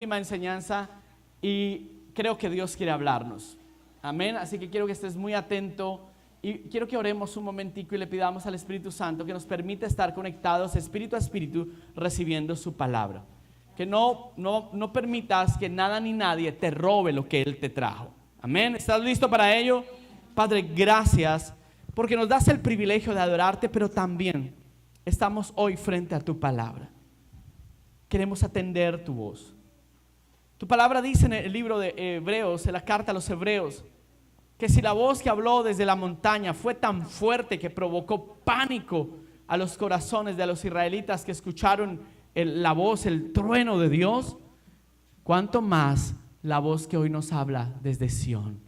enseñanza y creo que Dios quiere hablarnos. Amén. Así que quiero que estés muy atento y quiero que oremos un momentico y le pidamos al Espíritu Santo que nos permita estar conectados espíritu a espíritu recibiendo su palabra. Que no permitas que nada ni nadie te robe lo que Él te trajo. Amén. ¿Estás listo para ello? Padre, gracias porque nos das el privilegio de adorarte, pero también estamos hoy frente a tu palabra. Queremos atender tu voz. Tu palabra dice en el libro de Hebreos, en la carta a los Hebreos, que si la voz que habló desde la montaña fue tan fuerte que provocó pánico a los corazones de los israelitas que escucharon la voz, el trueno de Dios, cuánto más la voz que hoy nos habla desde Sión.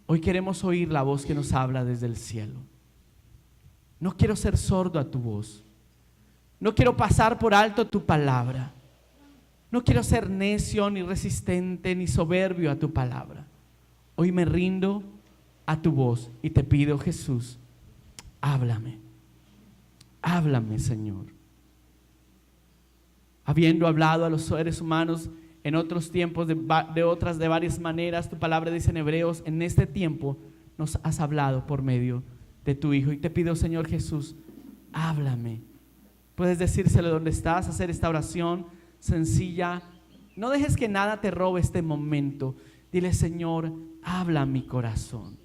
Hoy queremos oír la voz que nos habla desde el cielo. No quiero ser sordo a tu voz. No quiero pasar por alto tu palabra. No quiero ser necio, ni resistente, ni soberbio a tu palabra. Hoy me rindo a tu voz y te pido, Jesús, háblame. Háblame, Señor. Habiendo hablado a los seres humanos en otros tiempos de varias maneras, tu palabra dice en Hebreos, en este tiempo nos has hablado por medio de tu Hijo. Y te pido, Señor Jesús, háblame. Puedes decírselo donde estás, hacer esta oración sencilla. No dejes que nada te robe este momento. Dile, Señor, habla a mi corazón.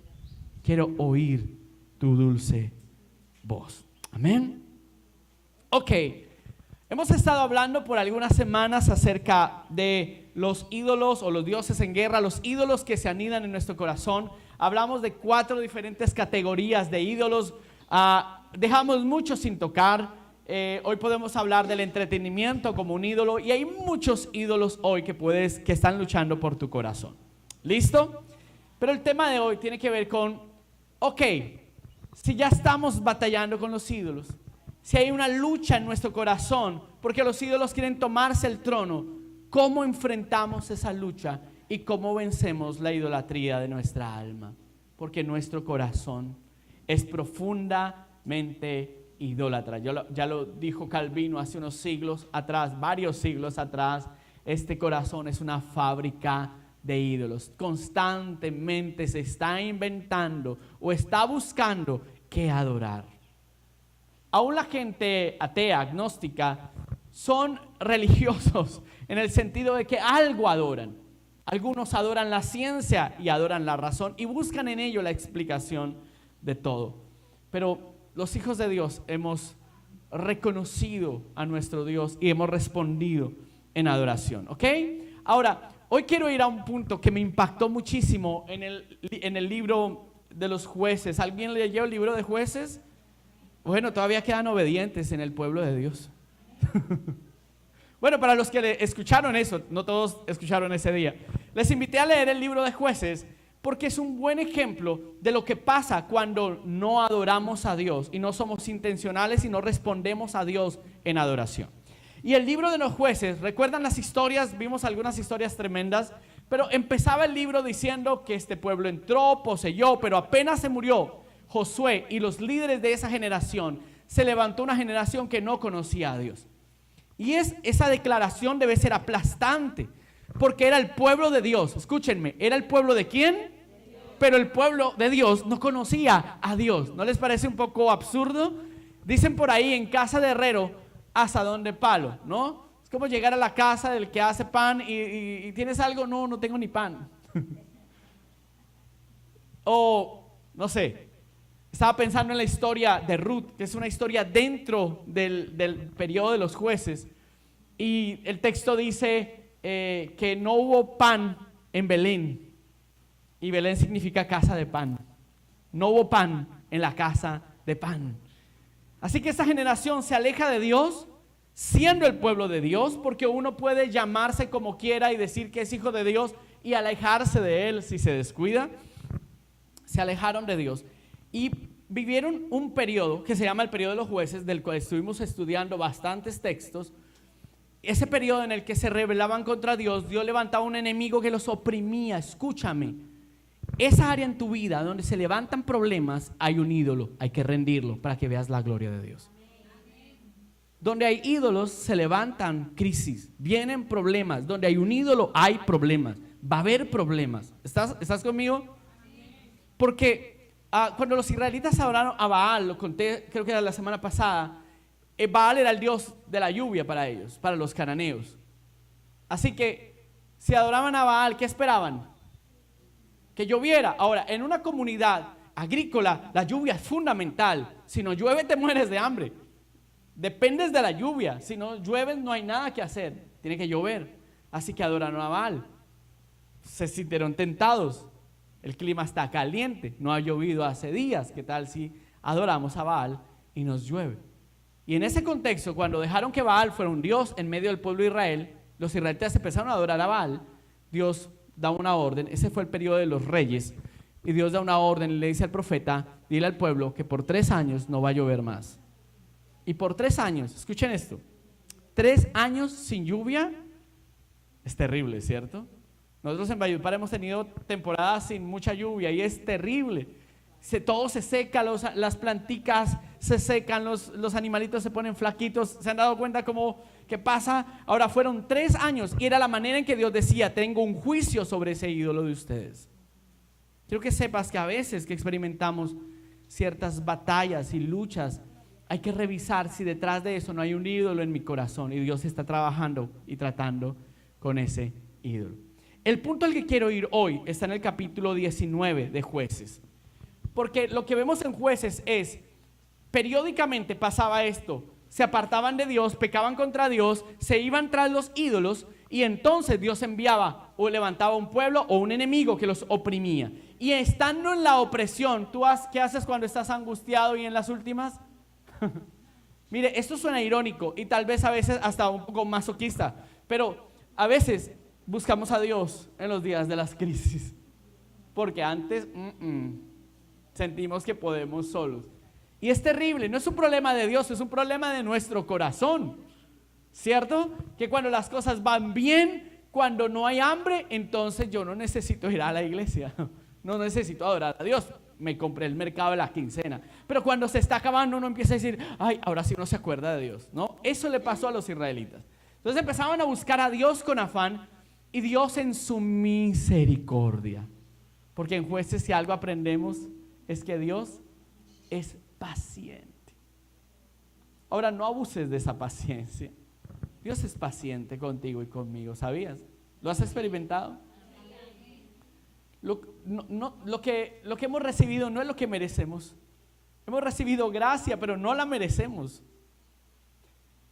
Quiero oír tu dulce voz. Amén. Ok, hemos estado hablando por algunas semanas acerca de los ídolos o los dioses en guerra, los ídolos que se anidan en nuestro corazón. Hablamos de 4 diferentes categorías de ídolos. Dejamos muchos sin tocar. Hoy podemos hablar del entretenimiento como un ídolo, y hay muchos ídolos hoy que están luchando por tu corazón. ¿Listo? Pero el tema de hoy tiene que ver con, si ya estamos batallando con los ídolos, si hay una lucha en nuestro corazón porque los ídolos quieren tomarse el trono, ¿cómo enfrentamos esa lucha y cómo vencemos la idolatría de nuestra alma? Porque nuestro corazón es profundamente idólatra. Ya lo dijo Calvino hace unos siglos atrás, varios siglos atrás. Este corazón es una fábrica de ídolos. Constantemente se está inventando o está buscando qué adorar. Aún la gente atea, agnóstica, son religiosos en el sentido de que algo adoran. Algunos adoran la ciencia y adoran la razón y buscan en ello la explicación de todo. Pero los hijos de Dios hemos reconocido a nuestro Dios y hemos respondido en adoración. ¿Ok? Ahora, hoy quiero ir a un punto que me impactó muchísimo en el libro de los jueces. ¿Alguien leyó el libro de jueces? Bueno, todavía quedan obedientes en el pueblo de Dios. Bueno, para los que escucharon eso, no todos escucharon ese día. Les invité a leer el libro de jueces porque es un buen ejemplo de lo que pasa cuando no adoramos a Dios y no somos intencionales y no respondemos a Dios en adoración. Y el libro de los jueces, ¿recuerdan las historias? Vimos algunas historias tremendas, pero empezaba el libro diciendo que este pueblo entró, poseyó, pero apenas se murió Josué y los líderes de esa generación, se levantó una generación que no conocía a Dios. Y esa declaración debe ser aplastante, porque era el pueblo de Dios. Escúchenme, ¿era el pueblo de quién? Pero el pueblo de Dios no conocía a Dios. ¿No les parece un poco absurdo? Dicen por ahí, en casa de herrero, asadón de palo, ¿no? Es como llegar a la casa del que hace pan y ¿tienes algo? No tengo ni pan. O, no sé, estaba pensando en la historia de Ruth, que es una historia dentro del periodo de los jueces. Y el texto dice que no hubo pan en Belén. Y Belén significa casa de pan. No hubo pan en la casa de pan. Así que esta generación se aleja de Dios, siendo el pueblo de Dios, porque uno puede llamarse como quiera y decir que es hijo de Dios y alejarse de Él si se descuida. Se alejaron de Dios y vivieron un periodo que se llama el periodo de los jueces, del cual estuvimos estudiando bastantes textos. Ese periodo en el que se rebelaban contra Dios, Dios levantaba un enemigo que los oprimía. Escúchame, esa área en tu vida donde se levantan problemas, hay un ídolo, hay que rendirlo para que veas la gloria de Dios. Donde hay ídolos se levantan crisis, vienen problemas. Donde hay un ídolo hay problemas, va a haber problemas. ¿Estás conmigo? Porque cuando los israelitas adoraron a Baal, lo conté creo que era la semana pasada, Baal era el dios de la lluvia para ellos, para los cananeos. Así que si adoraban a Baal, ¿qué esperaban? Que lloviera. Ahora, en una comunidad agrícola, la lluvia es fundamental. Si no llueve, te mueres de hambre. Dependes de la lluvia. Si no llueve, no hay nada que hacer. Tiene que llover. Así que adoraron a Baal. Se sintieron tentados. El clima está caliente. No ha llovido hace días. ¿Qué tal si adoramos a Baal y nos llueve? Y en ese contexto, cuando dejaron que Baal fuera un dios en medio del pueblo de Israel, los israelitas empezaron a adorar a Baal. Dios da una orden. Ese fue el periodo de los reyes. Y Dios da una orden y le dice al profeta: dile al pueblo que por 3 años no va a llover más. Y por 3 años, escuchen esto, 3 años sin lluvia es terrible, ¿cierto? Nosotros en Valledupar hemos tenido temporadas sin mucha lluvia y es terrible. Todo se seca, las planticas se secan, los animalitos se ponen flaquitos. ¿Se han dado cuenta cómo qué pasa? Ahora fueron 3 años y era la manera en que Dios decía: tengo un juicio sobre ese ídolo de ustedes. Quiero que sepas que a veces que experimentamos ciertas batallas y luchas, hay que revisar si detrás de eso no hay un ídolo en mi corazón y Dios está trabajando y tratando con ese ídolo. El punto al que quiero ir hoy está en el capítulo 19 de Jueces. Porque lo que vemos en Jueces es, periódicamente pasaba esto: se apartaban de Dios, pecaban contra Dios, se iban tras los ídolos y entonces Dios enviaba o levantaba un pueblo o un enemigo que los oprimía. Y estando en la opresión, ¿qué haces cuando estás angustiado y en las últimas? Mire, esto suena irónico y tal vez a veces hasta un poco masoquista, pero a veces buscamos a Dios en los días de las crisis, porque antes sentimos que podemos solos. Y es terrible, no es un problema de Dios, es un problema de nuestro corazón, ¿cierto? Que cuando las cosas van bien, cuando no hay hambre, entonces yo no necesito ir a la iglesia, no necesito adorar a Dios. Me compré el mercado de la quincena. Pero cuando se está acabando, uno empieza a decir: ay, ahora sí uno se acuerda de Dios, ¿no? Eso le pasó a los israelitas. Entonces empezaban a buscar a Dios con afán, y Dios en su misericordia, porque en Jueces si algo aprendemos es que Dios es paciente. Ahora, no abuses de esa paciencia. Dios es paciente contigo y conmigo, ¿sabías? ¿Lo has experimentado? Lo que hemos recibido no es lo que merecemos. Hemos recibido gracia, pero no la merecemos.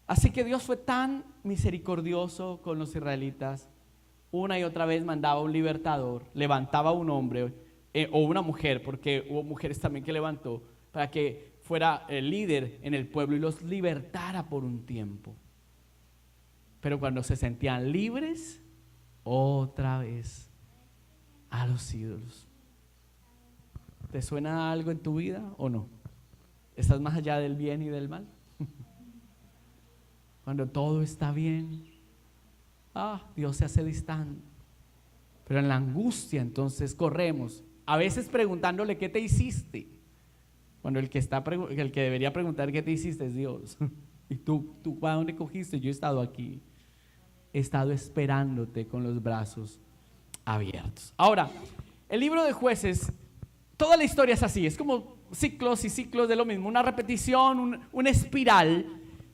Así que Dios fue tan misericordioso con los israelitas. Una y otra vez mandaba un libertador, levantaba un hombre o una mujer, porque hubo mujeres también que levantó, para que fuera el líder en el pueblo y los libertara por un tiempo. Pero cuando se sentían libres, otra vez a los ídolos. ¿Te suena algo en tu vida o no? ¿Estás más allá del bien y del mal? Cuando todo está bien, Dios se hace distante. Pero en la angustia entonces corremos, a veces preguntándole: ¿qué te hiciste? Cuando el que debería preguntar ¿qué te hiciste? Es Dios. ¿Y tú a dónde cogiste? Yo he estado aquí, he estado esperándote con los brazos abiertos. Ahora, el libro de Jueces, toda la historia es así, es como ciclos y ciclos de lo mismo, una repetición, una espiral,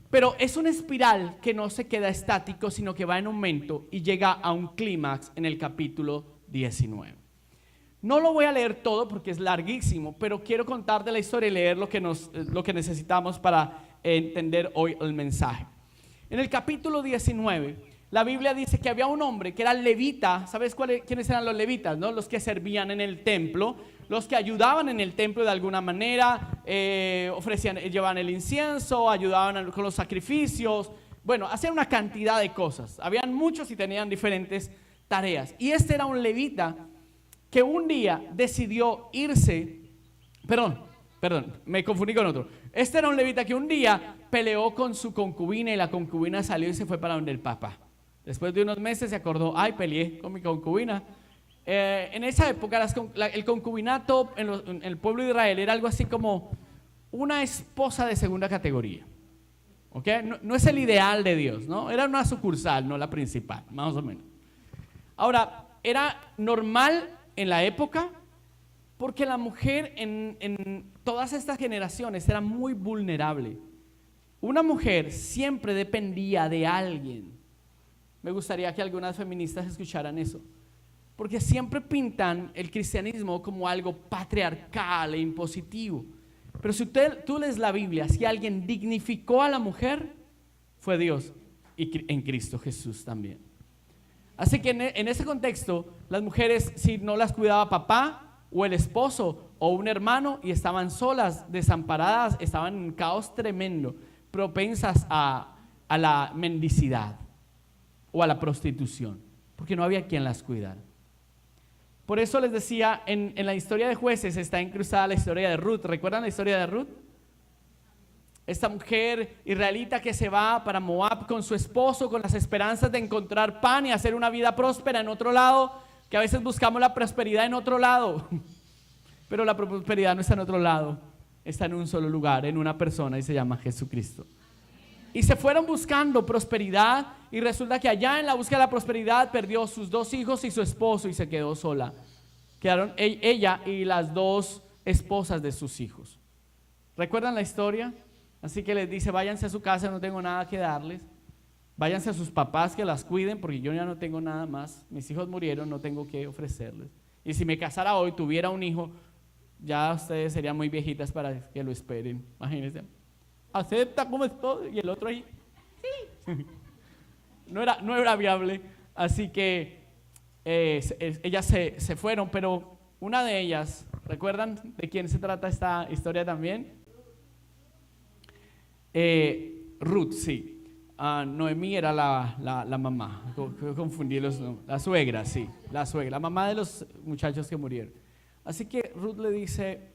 pero es una espiral que no se queda estático, sino que va en aumento y llega a un clímax en el capítulo 19. No lo voy a leer todo porque es larguísimo, pero quiero contar de la historia y leer lo que necesitamos para entender hoy el mensaje. En el capítulo 19, la Biblia dice que había un hombre que era levita. ¿Sabes quiénes eran los levitas? ¿No? Los que servían en el templo, los que ayudaban en el templo de alguna manera, llevaban el incienso, ayudaban con los sacrificios. Bueno, hacían una cantidad de cosas. Habían muchos y tenían diferentes tareas. Y este era un levita que un día decidió irse. Perdón, me confundí con otro. Este era un levita que un día peleó con su concubina y la concubina salió y se fue para donde el Papa. Después de unos meses se acordó: ay, peleé con mi concubina. En esa época el concubinato en el pueblo de Israel era algo así como una esposa de segunda categoría. ¿ok? No es el ideal de Dios, ¿no? Era una sucursal, no la principal, más o menos. Ahora, era normal en la época porque la mujer en todas estas generaciones era muy vulnerable. Una mujer siempre dependía de alguien. Me gustaría que algunas feministas escucharan eso, porque siempre pintan el cristianismo como algo patriarcal e impositivo. Pero si tú lees la Biblia, si alguien dignificó a la mujer, fue Dios, y en Cristo Jesús también. Así que en ese contexto, las mujeres, si no las cuidaba papá o el esposo o un hermano, y estaban solas, desamparadas, estaban en un caos tremendo, propensas a la mendicidad o a la prostitución, porque no había quien las cuidara. Por eso les decía, en la historia de Jueces está incrustada la historia de Ruth. ¿Recuerdan la historia de Ruth? Esta mujer israelita que se va para Moab con su esposo, con las esperanzas de encontrar pan y hacer una vida próspera en otro lado, que a veces buscamos la prosperidad en otro lado, pero la prosperidad no está en otro lado, está en un solo lugar, en una persona, y se llama Jesucristo. Y se fueron buscando prosperidad, y resulta que allá en la búsqueda de la prosperidad perdió sus 2 hijos y su esposo y se quedó sola. Quedaron ella y las 2 esposas de sus hijos. ¿Recuerdan la historia? Así que les dice: váyanse a su casa, no tengo nada que darles. Váyanse a sus papás que las cuiden, porque yo ya no tengo nada más. Mis hijos murieron, no tengo que ofrecerles. Y si me casara hoy, tuviera un hijo, ya ustedes serían muy viejitas para que lo esperen. Imagínense. Acepta como estoy. Y el otro ahí, sí. No era viable. Así que ellas se fueron, pero una de ellas, ¿recuerdan de quién se trata esta historia también? Ruth, sí. Noemí era la mamá. Confundí la suegra, sí. La suegra, la mamá de los muchachos que murieron. Así que Ruth le dice: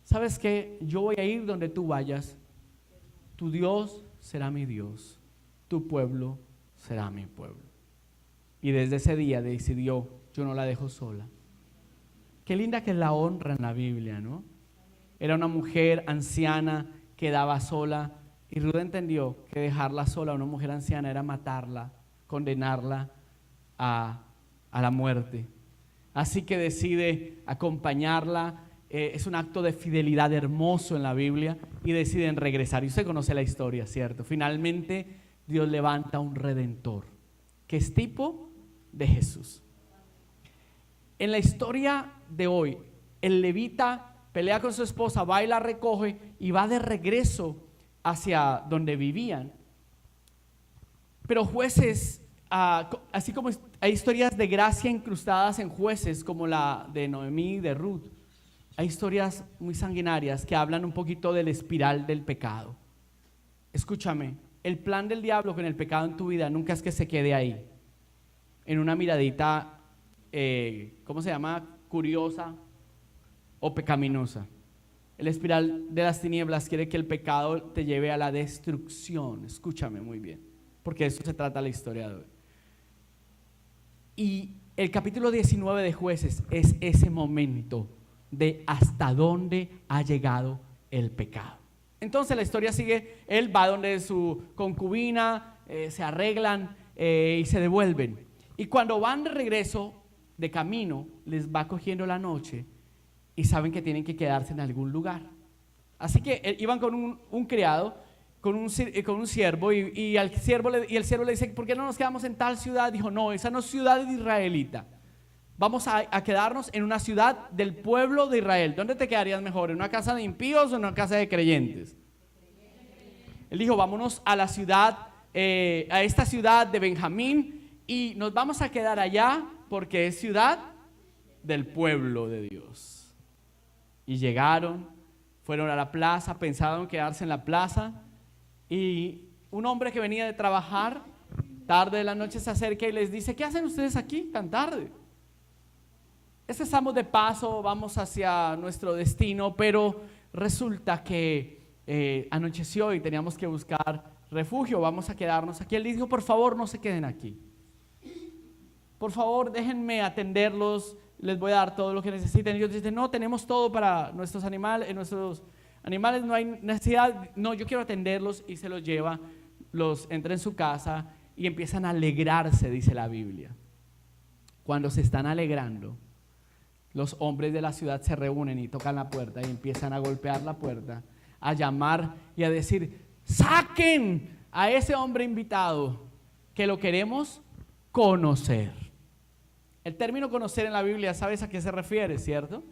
¿sabes qué? Yo voy a ir donde tú vayas. Tu Dios será mi Dios, tu pueblo será mi pueblo. Y desde ese día decidió: yo no la dejo sola. Qué linda que es la honra en la Biblia, ¿no? Era una mujer anciana, quedaba sola, y Ruth entendió que dejarla sola a una mujer anciana era matarla, condenarla a la muerte. Así que decide acompañarla. Es un acto de fidelidad hermoso en la Biblia, y deciden regresar. Y usted conoce la historia, ¿cierto? Finalmente Dios levanta un redentor, que es tipo de Jesús. En la historia de hoy, el levita pelea con su esposa, va y la recoge y va de regreso hacia donde vivían. Pero Jueces, así como hay historias de gracia incrustadas en Jueces, como la de Noemí y de Ruth, hay historias muy sanguinarias que hablan un poquito de la espiral del pecado. Escúchame, el plan del diablo con el pecado en tu vida nunca es que se quede ahí, en una miradita, ¿cómo se llama? Curiosa o pecaminosa. El espiral de las tinieblas quiere que el pecado te lleve a la destrucción. Escúchame muy bien, porque de eso se trata la historia de hoy. Y el capítulo 19 de Jueces es ese momento de hasta dónde ha llegado el pecado. Entonces la historia sigue: él va donde su concubina, se arreglan y se devuelven. Y cuando van de regreso, de camino, les va cogiendo la noche y saben que tienen que quedarse en algún lugar. Así que iban con un criado, con un siervo, y el siervo le dice: ¿por qué no nos quedamos en tal ciudad? Dijo: no, esa no es ciudad israelita. Vamos a quedarnos en una ciudad del pueblo de Israel. ¿Dónde te quedarías mejor? ¿En una casa de impíos o en una casa de creyentes? Él dijo: vámonos a la ciudad, a esta ciudad de Benjamín, y nos vamos a quedar allá porque es ciudad del pueblo de Dios. Y llegaron, fueron a la plaza, pensaron quedarse en la plaza, y un hombre que venía de trabajar tarde de la noche se acerca y les dice: ¿qué hacen ustedes aquí tan tarde? Estamos de paso, vamos hacia nuestro destino, pero resulta que anocheció y teníamos que buscar refugio, vamos a quedarnos aquí. Él dijo: por favor, no se queden aquí. Por favor, déjenme atenderlos, les voy a dar todo lo que necesiten. Y ellos dicen: no, tenemos todo para nuestros animales Animales no hay necesidad, no, yo quiero atenderlos, y se los lleva, los entra en su casa y empiezan a alegrarse, dice la Biblia. Cuando se están alegrando, los hombres de la ciudad se reúnen y tocan la puerta y empiezan a golpear la puerta, a llamar y a decir: saquen a ese hombre invitado, que lo queremos conocer. El término conocer en la Biblia, ¿sabes a qué se refiere, cierto?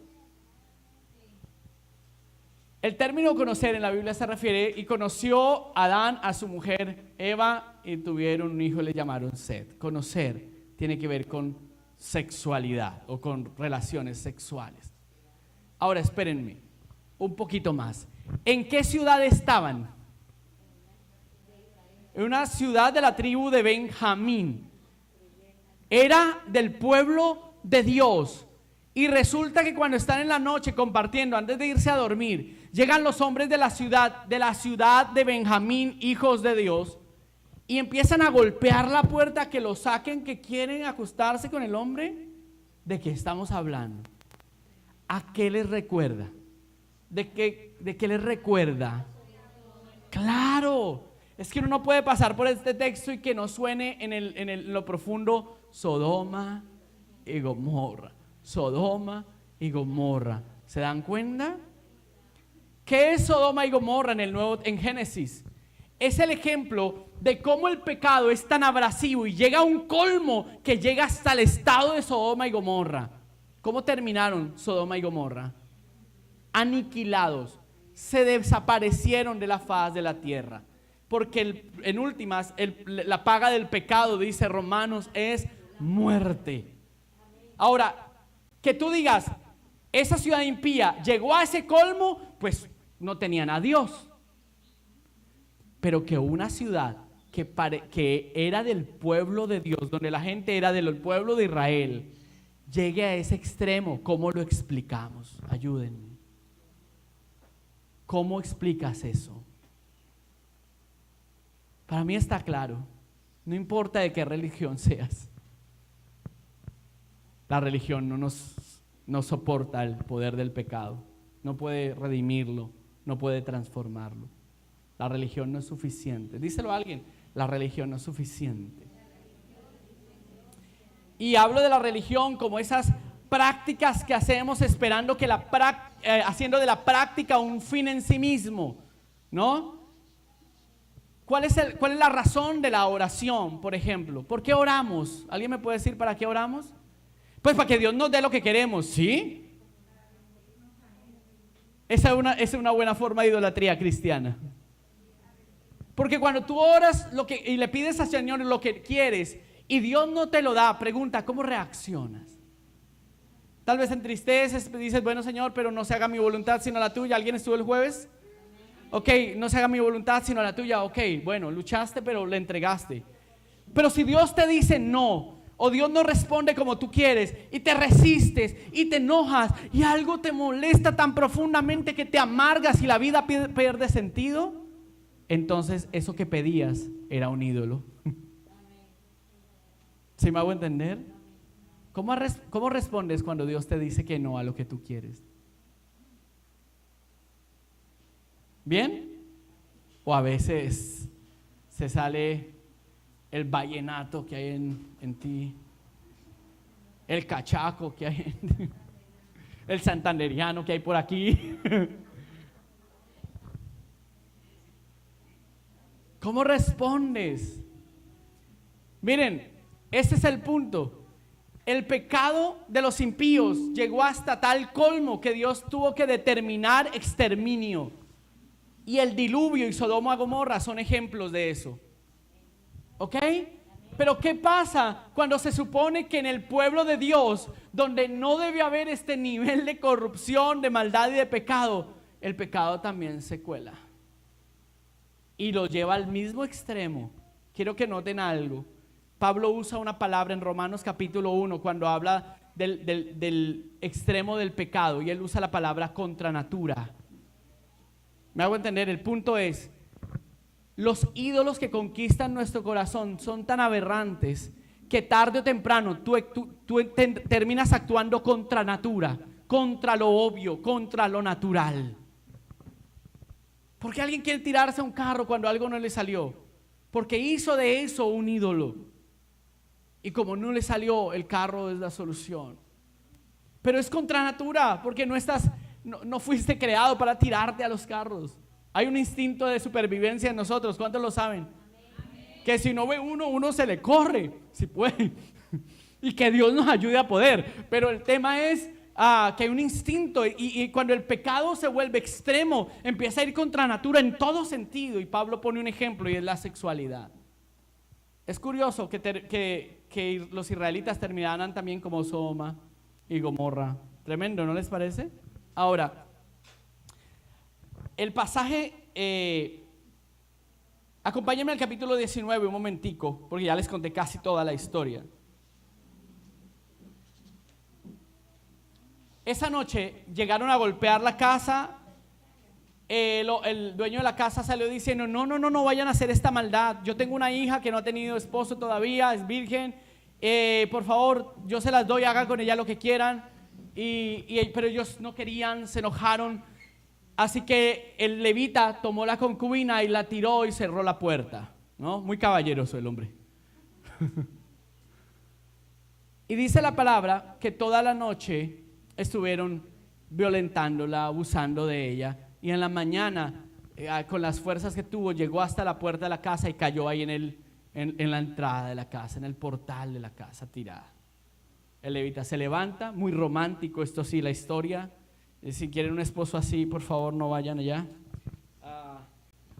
El término conocer en la Biblia se refiere, y conoció Adán a su mujer Eva y tuvieron un hijo y le llamaron Set. Conocer tiene que ver con sexualidad o con relaciones sexuales. Ahora espérenme un poquito más. ¿En qué ciudad estaban? En una ciudad de la tribu de Benjamín. Era del pueblo de Dios. Y resulta que cuando están en la noche compartiendo, antes de irse a dormir, llegan los hombres de la ciudad de Benjamín, hijos de Dios, y empiezan a golpear la puerta, que lo saquen, que quieren acostarse con el hombre. ¿De qué estamos hablando? ¿A qué les recuerda? ¿De qué les recuerda? Claro, es que uno no puede pasar por este texto y que no suene en lo profundo Sodoma y Gomorra. Sodoma y Gomorra. ¿Se dan cuenta? ¿Qué es Sodoma y Gomorra en Génesis? Es el ejemplo de cómo el pecado es tan abrasivo y llega a un colmo que llega hasta el estado de Sodoma y Gomorra. ¿Cómo terminaron Sodoma y Gomorra? Aniquilados, se desaparecieron de la faz de la tierra. Porque en últimas, la paga del pecado, dice Romanos, es muerte. Ahora, que tú digas, esa ciudad impía llegó a ese colmo, pues no tenían a Dios. Pero que una ciudad que era del pueblo de Dios, donde la gente era del pueblo de Israel, llegue a ese extremo, ¿cómo lo explicamos? Ayúdenme. ¿Cómo explicas eso? Para mí está claro, no importa de qué religión seas. La religión no soporta el poder del pecado, no puede redimirlo, no puede transformarlo. La religión no es suficiente. Díselo a alguien, la religión no es suficiente. Y hablo de la religión como esas prácticas que hacemos esperando que haciendo de la práctica un fin en sí mismo, ¿no? ¿Cuál es la razón de la oración, por ejemplo? ¿Por qué oramos? ¿Alguien me puede decir para qué oramos? Pues para que Dios nos dé lo que queremos, ¿sí? Esa es una buena forma de idolatría cristiana. Porque cuando tú oras y le pides al Señor lo que quieres y Dios no te lo da, pregunta, ¿cómo reaccionas? Tal vez entristeces, dices, bueno Señor, pero no se haga mi voluntad sino la tuya. ¿Alguien estuvo el jueves? Ok, no se haga mi voluntad sino la tuya. Ok, bueno, luchaste pero le entregaste. Pero si Dios te dice no, o Dios no responde como tú quieres, y te resistes y te enojas y algo te molesta tan profundamente que te amargas y la vida pierde sentido, entonces eso que pedías era un ídolo. ¿Sí me hago entender? ¿Cómo respondes cuando Dios te dice que no a lo que tú quieres? ¿Bien? O a veces se sale el vallenato que hay en ti, el cachaco que hay el santanderiano que hay por aquí. ¿Cómo respondes? Miren, este es el punto. El pecado de los impíos llegó hasta tal colmo que Dios tuvo que determinar exterminio. Y el diluvio y Sodoma y Gomorra son ejemplos de eso. ¿Ok? Pero ¿qué pasa cuando se supone que en el pueblo de Dios, donde no debe haber este nivel de corrupción, de maldad y de pecado, el pecado también se cuela y lo lleva al mismo extremo? Quiero que noten algo. Pablo usa una palabra en Romanos capítulo 1 cuando habla del extremo del pecado, y él usa la palabra contra natura. ¿Me hago entender? El punto es, los ídolos que conquistan nuestro corazón son tan aberrantes que tarde o temprano tú terminas actuando contra natura, contra lo obvio, contra lo natural. ¿Por qué alguien quiere tirarse a un carro cuando algo no le salió? Porque hizo de eso un ídolo. Y como no le salió, el carro es la solución. Pero es contra natura, porque no fuiste creado para tirarte a los carros. Hay un instinto de supervivencia en nosotros. ¿Cuántos lo saben? Que si no ve uno se le corre, si puede. Y que Dios nos ayude a poder. Pero el tema es que hay un instinto y cuando el pecado se vuelve extremo, empieza a ir contra natura en todo sentido. Y Pablo pone un ejemplo y es la sexualidad. Es curioso que los israelitas terminaran también como Sodoma y Gomorra. Tremendo, ¿no les parece? Ahora, el pasaje, acompáñenme al capítulo 19 un momentico, porque ya les conté casi toda la historia. Esa noche llegaron a golpear la casa. El dueño de la casa salió diciendo: no vayan a hacer esta maldad. Yo tengo una hija que no ha tenido esposo todavía, es virgen. Por favor, yo se las doy, hagan con ella lo que quieran. Pero ellos no querían, se enojaron. Así que el levita tomó la concubina y la tiró y cerró la puerta, ¿no? Muy caballeroso el hombre. Y dice la palabra que toda la noche estuvieron violentándola, abusando de ella. Y en la mañana, con las fuerzas que tuvo, llegó hasta la puerta de la casa y cayó ahí en la entrada de la casa, en el portal de la casa, tirada. El levita se levanta, muy romántico, esto sí, la historia. Si quieren un esposo así, por favor, no vayan allá.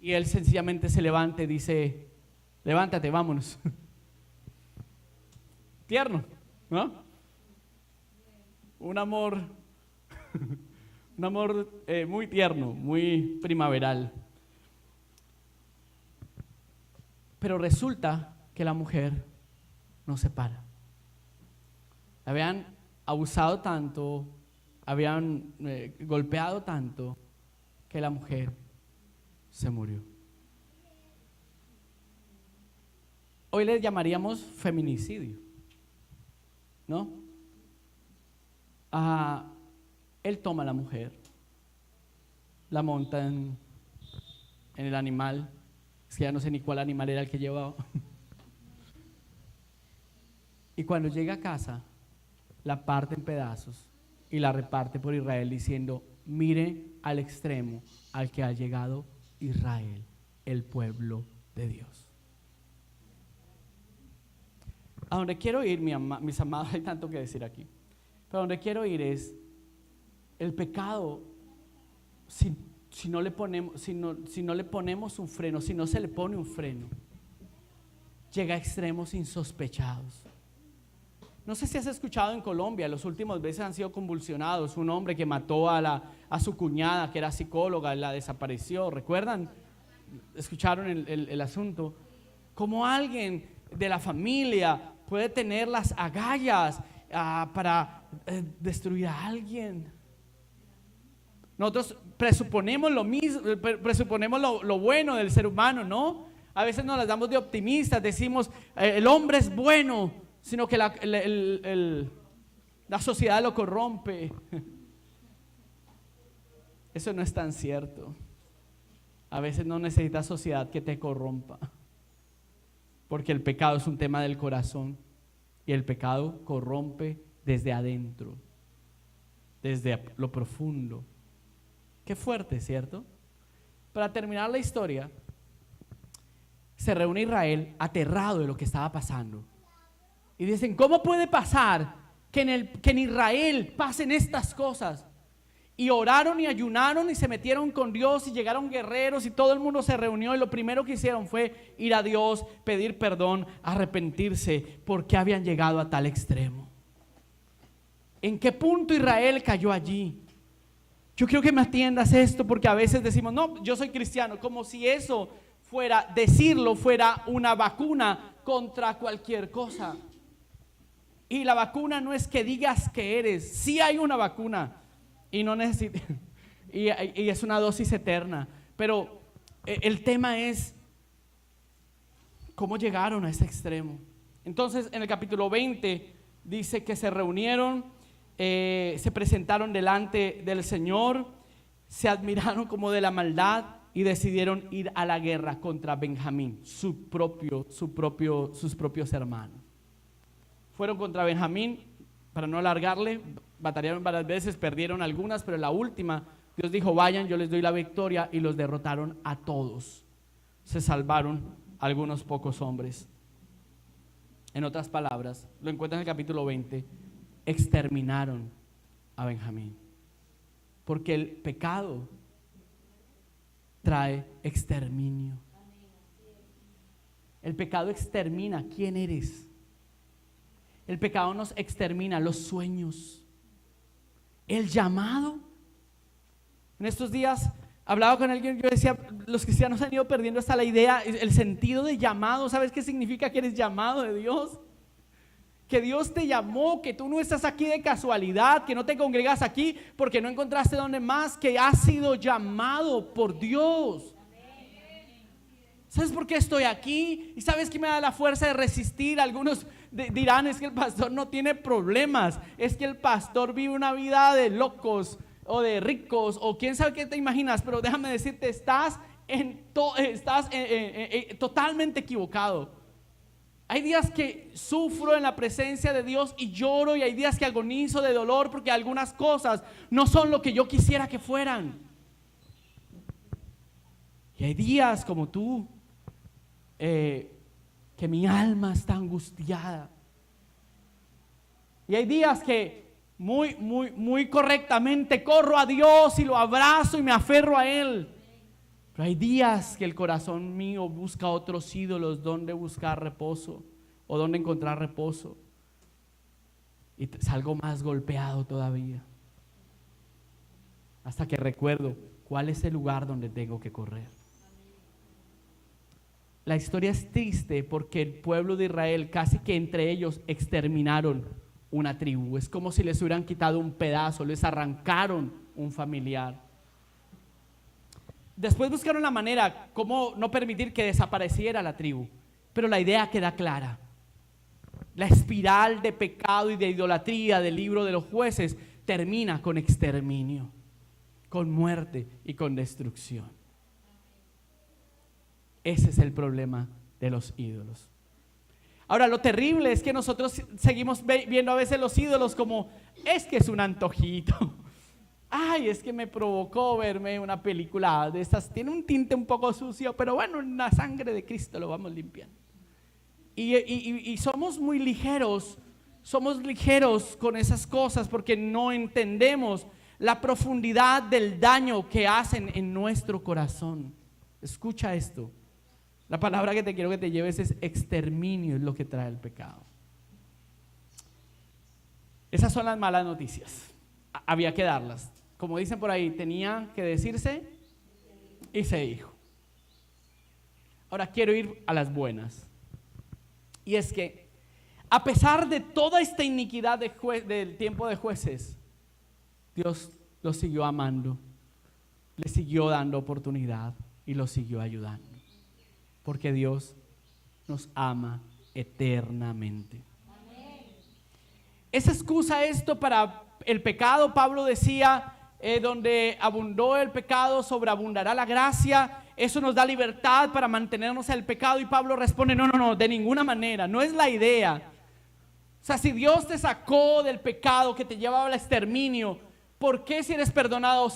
Y él sencillamente se levanta y dice: levántate, vámonos. Tierno, ¿no? Un amor muy tierno, muy primaveral. Pero resulta que la mujer no se para. La habían abusado tanto, habían golpeado tanto, que la mujer se murió. Hoy le llamaríamos feminicidio, ¿no? Él toma a la mujer, la monta en el animal. Es que ya no sé ni cuál animal era el que llevaba. Y cuando llega a casa, la parte en pedazos y la reparte por Israel, diciendo: mire al extremo al que ha llegado Israel, el pueblo de Dios. A donde quiero ir, mis amados, hay tanto que decir aquí, pero a donde quiero ir es el pecado. Si no le ponemos un freno, si no se le pone un freno, llega a extremos insospechados. No sé si has escuchado en Colombia, los últimos veces han sido convulsionados. Un hombre que mató a su cuñada, que era psicóloga, la desapareció. ¿Recuerdan? ¿Escucharon el asunto? ¿Cómo alguien de la familia puede tener las agallas para destruir a alguien? Nosotros presuponemos lo mismo, presuponemos lo bueno del ser humano, ¿no? A veces nos las damos de optimistas, decimos el hombre es bueno, sino que la sociedad lo corrompe. Eso no es tan cierto. A veces no necesitas sociedad que te corrompa, porque el pecado es un tema del corazón y el pecado corrompe desde adentro, desde lo profundo. Qué fuerte, ¿cierto? Para terminar la historia, se reúne Israel aterrado de lo que estaba pasando. Y dicen: ¿cómo puede pasar que en Israel pasen estas cosas? Y oraron y ayunaron y se metieron con Dios y llegaron guerreros y todo el mundo se reunió, y lo primero que hicieron fue ir a Dios, pedir perdón, arrepentirse, porque habían llegado a tal extremo. ¿En qué punto Israel cayó allí? Yo quiero que me atiendas esto, porque a veces decimos: no, yo soy cristiano, como si eso fuera una vacuna contra cualquier cosa. Y la vacuna no es que digas que eres, sí hay una vacuna y no necesitas, y es una dosis eterna, pero el tema es cómo llegaron a ese extremo. Entonces, en el capítulo 20 dice que se reunieron, se presentaron delante del Señor, se admiraron como de la maldad y decidieron ir a la guerra contra Benjamín, sus propios hermanos. Fueron contra Benjamín, para no alargarle, batallaron varias veces, perdieron algunas, pero en la última Dios dijo: vayan, yo les doy la victoria, y los derrotaron a todos. Se salvaron algunos pocos hombres. En otras palabras, lo encuentran en el capítulo 20, exterminaron a Benjamín, porque el pecado trae exterminio. El pecado extermina quién eres. El pecado nos extermina los sueños, el llamado. En estos días hablaba con alguien, yo decía, los cristianos han ido perdiendo hasta la idea, el sentido de llamado. ¿Sabes qué significa que eres llamado de Dios? Que Dios te llamó, que tú no estás aquí de casualidad, que no te congregas aquí porque no encontraste donde más, que has sido llamado por Dios. ¿Sabes por qué estoy aquí? ¿Y sabes qué me da la fuerza de resistir? Algunos dirán: es que el pastor no tiene problemas, es que el pastor vive una vida de locos o de ricos o quién sabe qué te imaginas. Pero déjame decirte, estás totalmente equivocado. Hay días que sufro en la presencia de Dios y lloro, y hay días que agonizo de dolor porque algunas cosas no son lo que yo quisiera que fueran. Y hay días como tú, que mi alma está angustiada. Y hay días que muy correctamente corro a Dios y lo abrazo y me aferro a Él. Pero hay días que el corazón mío busca otros ídolos donde buscar reposo o donde encontrar reposo, y salgo más golpeado todavía, hasta que recuerdo cuál es el lugar donde tengo que correr. La historia es triste porque el pueblo de Israel, casi que entre ellos, exterminaron una tribu. Es como si les hubieran quitado un pedazo, les arrancaron un familiar. Después buscaron la manera cómo no permitir que desapareciera la tribu, pero la idea queda clara. La espiral de pecado y de idolatría del libro de los Jueces termina con exterminio, con muerte y con destrucción. Ese es el problema de los ídolos. Ahora, lo terrible es que nosotros seguimos viendo a veces los ídolos como: es que es un antojito. Ay, es que me provocó verme una película de estas, tiene un tinte un poco sucio, pero bueno, en la sangre de Cristo lo vamos limpiando. Y somos muy ligeros, con esas cosas porque no entendemos la profundidad del daño que hacen en nuestro corazón. Escucha esto, la palabra que te quiero que te lleves es exterminio, es lo que trae el pecado. Esas son las malas noticias, había que darlas. Como dicen por ahí, tenía que decirse y se dijo. Ahora quiero ir a las buenas. Y es que a pesar de toda esta iniquidad del tiempo de Jueces, Dios lo siguió amando, le siguió dando oportunidad y lo siguió ayudando. Porque Dios nos ama eternamente. ¿Es excusa esto para el pecado? Pablo decía: donde abundó el pecado, sobreabundará la gracia. Eso nos da libertad para mantenernos en el pecado. Y Pablo responde: no, de ninguna manera, no es la idea. O sea, si Dios te sacó del pecado que te llevaba al exterminio, ¿por qué si eres perdonado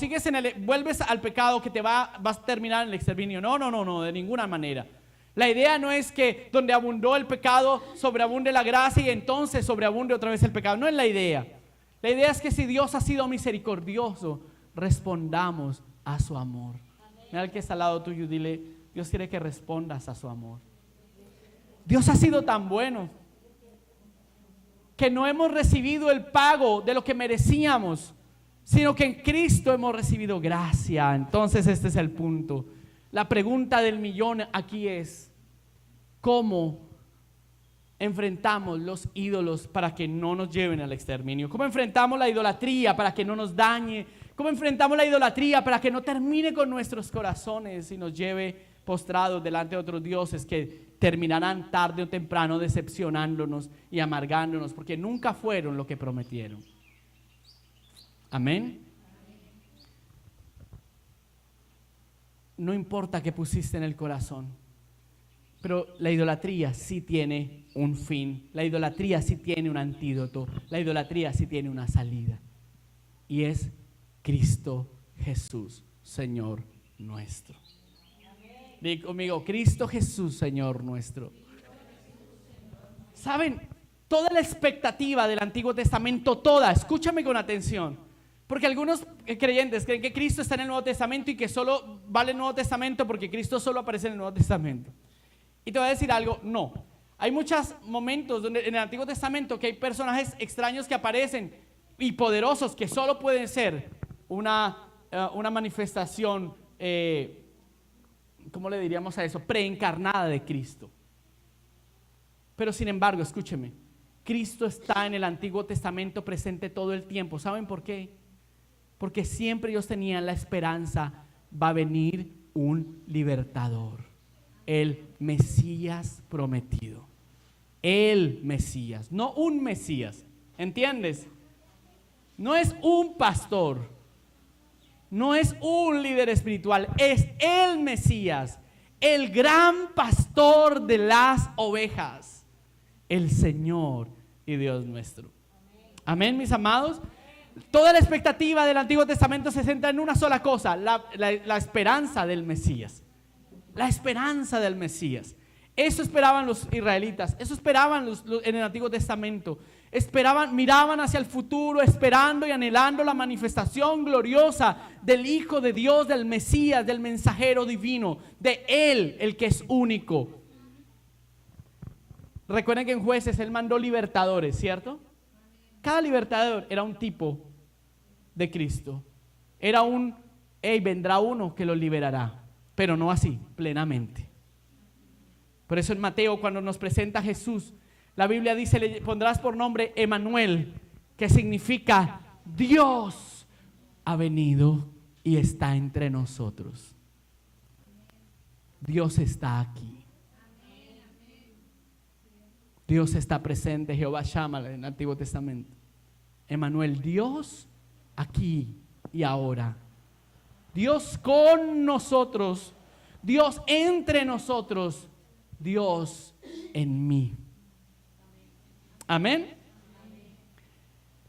vuelves al pecado que vas a terminar en el exterminio? No, de ninguna manera. La idea no es que donde abundó el pecado sobreabunde la gracia y entonces sobreabunde otra vez el pecado. No es la idea. La idea es que si Dios ha sido misericordioso, respondamos a su amor. Mira al que está al lado tuyo y dile: Dios quiere que respondas a su amor. Dios ha sido tan bueno que no hemos recibido el pago de lo que merecíamos, sino que en Cristo hemos recibido gracia. Entonces este es el punto. La pregunta del millón aquí es: ¿cómo enfrentamos los ídolos para que no nos lleven al exterminio? ¿Cómo enfrentamos la idolatría para que no nos dañe? ¿Cómo enfrentamos la idolatría para que no termine con nuestros corazones y nos lleve postrados delante de otros dioses que terminarán tarde o temprano decepcionándonos y amargándonos porque nunca fueron lo que prometieron? Amén. no importa qué pusiste en el corazón, pero la idolatría sí tiene un fin, la idolatría sí tiene un antídoto, la idolatría sí tiene una salida, y es Cristo Jesús, Señor nuestro. Diga conmigo, Cristo Jesús, Señor nuestro. ¿Saben? Toda la expectativa del Antiguo Testamento, toda, escúchame con atención, porque algunos creyentes creen que Cristo está en el Nuevo Testamento y que solo vale el Nuevo Testamento porque Cristo solo aparece en el Nuevo Testamento. Y te voy a decir algo, no. Hay muchos momentos donde en el Antiguo Testamento que hay personajes extraños que aparecen y poderosos que solo pueden ser una manifestación, ¿cómo le diríamos a eso? Preencarnada de Cristo. Pero sin embargo, escúcheme, Cristo está en el Antiguo Testamento presente todo el tiempo. ¿Saben por qué? Porque siempre ellos tenían la esperanza, va a venir un libertador, el Mesías prometido. El Mesías, no un Mesías, ¿entiendes? No es un pastor, no es un líder espiritual, es el Mesías, el gran pastor de las ovejas, el Señor y Dios nuestro. Amén, mis amados. Toda la expectativa del Antiguo Testamento se centra en una sola cosa, la esperanza del Mesías. La esperanza del Mesías. Eso esperaban los israelitas, eso esperaban en el Antiguo Testamento. Esperaban, miraban hacia el futuro, esperando y anhelando la manifestación gloriosa del Hijo de Dios, del Mesías, del mensajero divino, de Él, el que es único. Recuerden que en Jueces Él mandó libertadores, ¿cierto? Cada libertador era un tipo de Cristo. Era vendrá uno que lo liberará, pero no así, plenamente. Por eso en Mateo, cuando nos presenta a Jesús, la Biblia dice, le pondrás por nombre Emanuel, que significa Dios ha venido y está entre nosotros. Dios está aquí. Dios está presente, Jehová Shammah en el Antiguo Testamento. Emanuel, Dios aquí y ahora. Dios con nosotros, Dios entre nosotros, Dios en mí. Amén.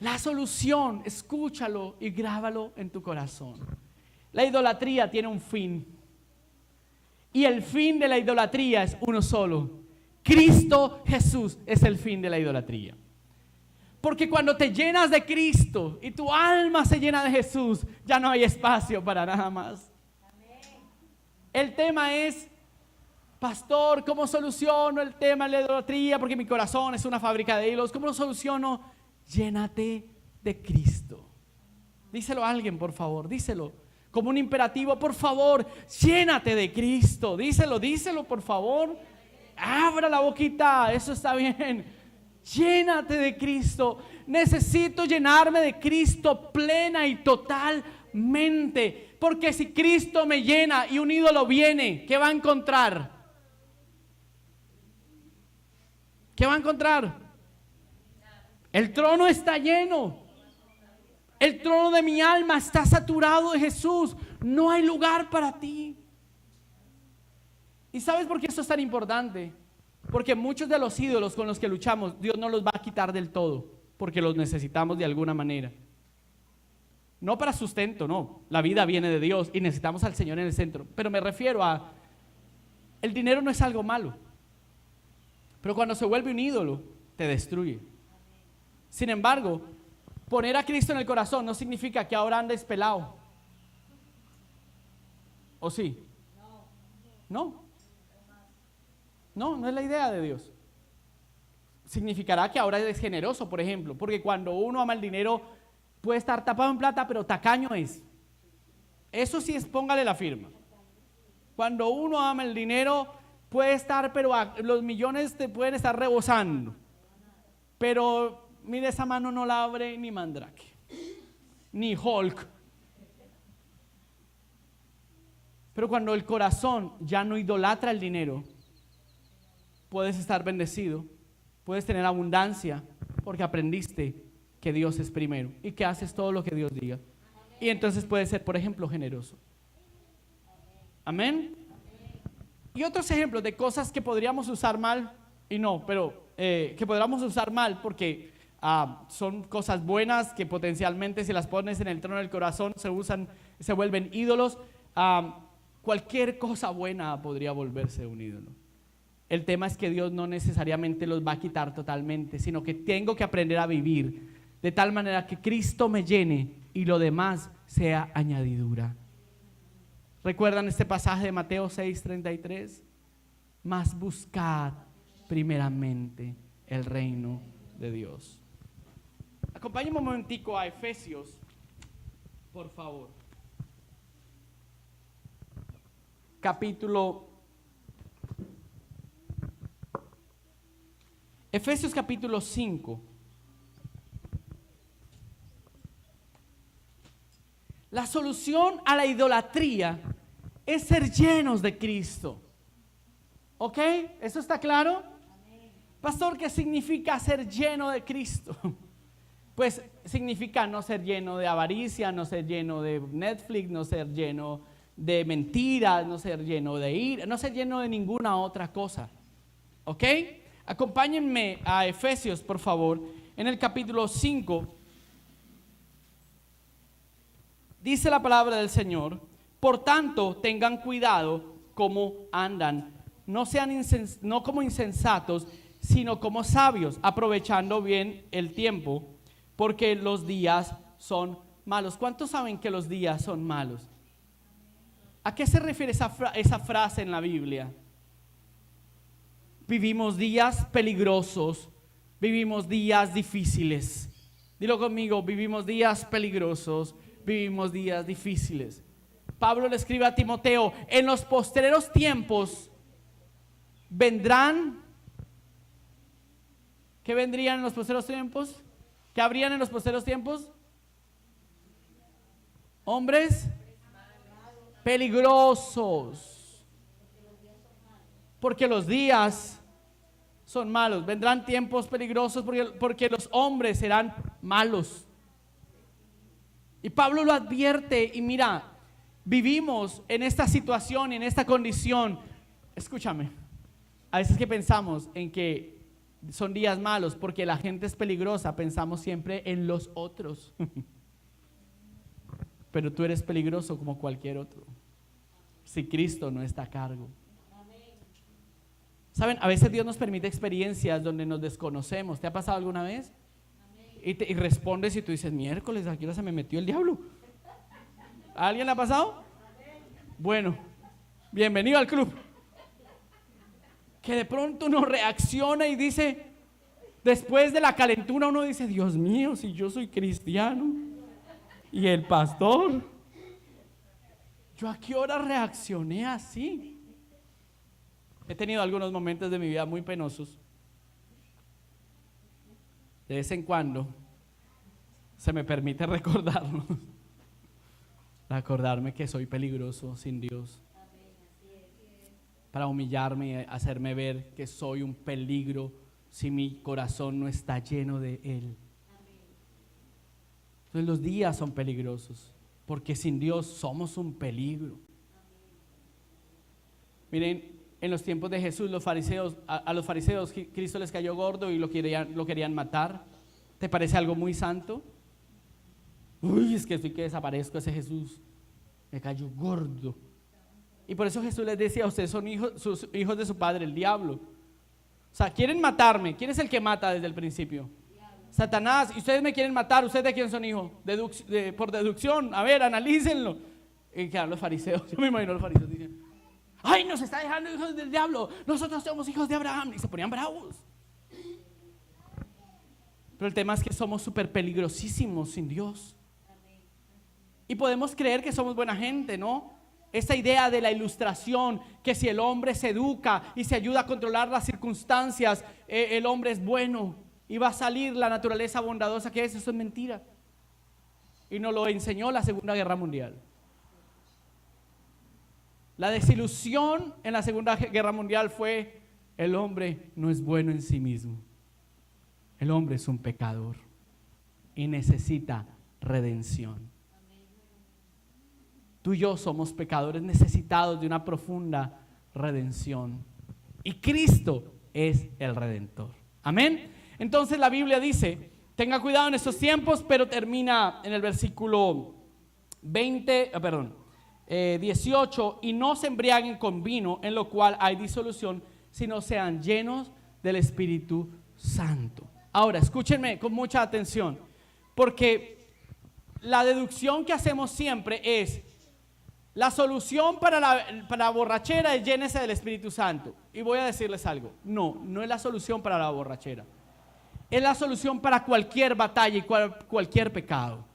La solución, escúchalo y grábalo en tu corazón. La idolatría tiene un fin. Y el fin de la idolatría es uno solo. Cristo Jesús es el fin de la idolatría. Porque cuando te llenas de Cristo y tu alma se llena de Jesús, ya no hay espacio para nada más. El tema es, pastor, ¿cómo soluciono el tema de la idolatría? Porque mi corazón es una fábrica de hilos. ¿Cómo lo soluciono? Llénate de Cristo. Díselo a alguien, por favor, díselo. Como un imperativo, por favor, llénate de Cristo. Díselo, por favor. Abra la boquita, eso está bien. Llénate de Cristo. Necesito llenarme de Cristo plena y totalmente. Porque si Cristo me llena y un ídolo viene, ¿qué va a encontrar? ¿Qué va a encontrar? El trono está lleno. El trono de mi alma está saturado de Jesús. No hay lugar para ti. ¿Y sabes por qué esto es tan importante? Porque muchos de los ídolos con los que luchamos, Dios no los va a quitar del todo, porque los necesitamos de alguna manera. No para sustento, no. La vida viene de Dios y necesitamos al Señor en el centro. Pero me refiero a, el dinero no es algo malo, pero cuando se vuelve un ídolo, te destruye. Sin embargo, poner a Cristo en el corazón no significa que ahora andes pelado. ¿O sí? No. No es la idea de Dios. Significará que ahora eres generoso, por ejemplo, porque cuando uno ama el dinero puede estar tapado en plata, pero tacaño es. Eso sí es, póngale la firma. Cuando uno ama el dinero puede estar, pero los millones te pueden estar rebosando. Pero mire, esa mano no la abre ni Mandrake, ni Hulk. Pero cuando el corazón ya no idolatra el dinero, puedes estar bendecido, puedes tener abundancia, porque aprendiste que Dios es primero y que haces todo lo que Dios diga. Y entonces puedes ser, por ejemplo, generoso. Amén. Y otros ejemplos de cosas que podríamos usar mal y no, pero que podríamos usar mal porque son cosas buenas que potencialmente si las pones en el trono del corazón se vuelven ídolos. Cualquier cosa buena podría volverse un ídolo. El tema es que Dios no necesariamente los va a quitar totalmente, sino que tengo que aprender a vivir de tal manera que Cristo me llene y lo demás sea añadidura. ¿Recuerdan este pasaje de Mateo 6:33? Mas buscad primeramente el reino de Dios. Acompáñenme un momentico a Efesios, por favor. Efesios capítulo 5. La solución a la idolatría es ser llenos de Cristo. ¿Ok? ¿Eso está claro? Pastor, ¿qué significa ser lleno de Cristo? Pues significa no ser lleno de avaricia, no ser lleno de Netflix, no ser lleno de mentiras, no ser lleno de ira, no ser lleno de ninguna otra cosa. ¿Ok? Acompáñenme a Efesios, por favor, en el capítulo 5. Dice la palabra del Señor: por tanto, tengan cuidado cómo andan, no como insensatos, sino como sabios, aprovechando bien el tiempo, porque los días son malos. ¿Cuántos saben que los días son malos? ¿A qué se refiere esa frase en la Biblia? Vivimos días peligrosos, vivimos días difíciles. Dilo conmigo: vivimos días peligrosos, vivimos días difíciles. Pablo le escribe a Timoteo: en los postreros tiempos vendrán. ¿Qué vendrían en los postreros tiempos? ¿Qué habrían en los postreros tiempos? Hombres peligrosos, porque los días son malos. Vendrán tiempos peligrosos porque los hombres serán malos. Y Pablo lo advierte. Y mira, vivimos en esta situación, en esta condición. Escúchame, a veces que pensamos en que son días malos porque la gente es peligrosa, pensamos siempre en los otros. Pero tú eres peligroso como cualquier otro, si Cristo no está a cargo. ¿Saben? A veces Dios nos permite experiencias donde nos desconocemos. ¿Te ha pasado alguna vez? Y respondes y tú dices: miércoles, ¿a qué hora se me metió el diablo? ¿A alguien le ha pasado? Bueno, bienvenido al club. Que de pronto uno reacciona y dice, después de la calentura uno dice: Dios mío, si yo soy cristiano y el pastor, ¿yo a qué hora reaccioné así? He tenido algunos momentos de mi vida muy penosos. De vez en cuando se me permite recordarme que soy peligroso sin Dios, para humillarme, hacerme ver que soy un peligro si mi corazón no está lleno de Él. Entonces los días son peligrosos porque sin Dios somos un peligro. Miren, en los tiempos de Jesús, a los fariseos Cristo les cayó gordo y lo querían matar. ¿Te parece algo muy santo? Uy, es que estoy que desaparezco, ese Jesús me cayó gordo. Y por eso Jesús les decía: ustedes son hijos de su padre, el diablo. O sea, quieren matarme. ¿Quién es el que mata desde el principio? Satanás. Y ustedes me quieren matar. ¿Ustedes de quién son hijos? Por deducción. A ver, analícenlo. Y quedan los fariseos. Yo me imagino a los fariseos dicen: ay, nos está dejando hijos del diablo, nosotros somos hijos de Abraham. Y se ponían bravos. Pero el tema es que somos súper peligrosísimos sin Dios. Y podemos creer que somos buena gente, ¿no? Esta idea de la ilustración, que si el hombre se educa y se ayuda a controlar las circunstancias, el hombre es bueno y va a salir la naturaleza bondadosa que es. Eso es mentira. Y nos lo enseñó la Segunda Guerra Mundial. La desilusión en la Segunda Guerra Mundial fue: el hombre no es bueno en sí mismo. El hombre es un pecador y necesita redención. Tú y yo somos pecadores necesitados de una profunda redención. Y Cristo es el Redentor. Amén. Entonces la Biblia dice, tenga cuidado en estos tiempos, pero termina en el versículo 18, y no se embriaguen con vino, en lo cual hay disolución, sino sean llenos del Espíritu Santo. Ahora, escúchenme con mucha atención, porque la deducción que hacemos siempre es, la solución para la borrachera es llénese del Espíritu Santo. Y voy a decirles algo, no es la solución para la borrachera. Es la solución para cualquier batalla y cualquier pecado.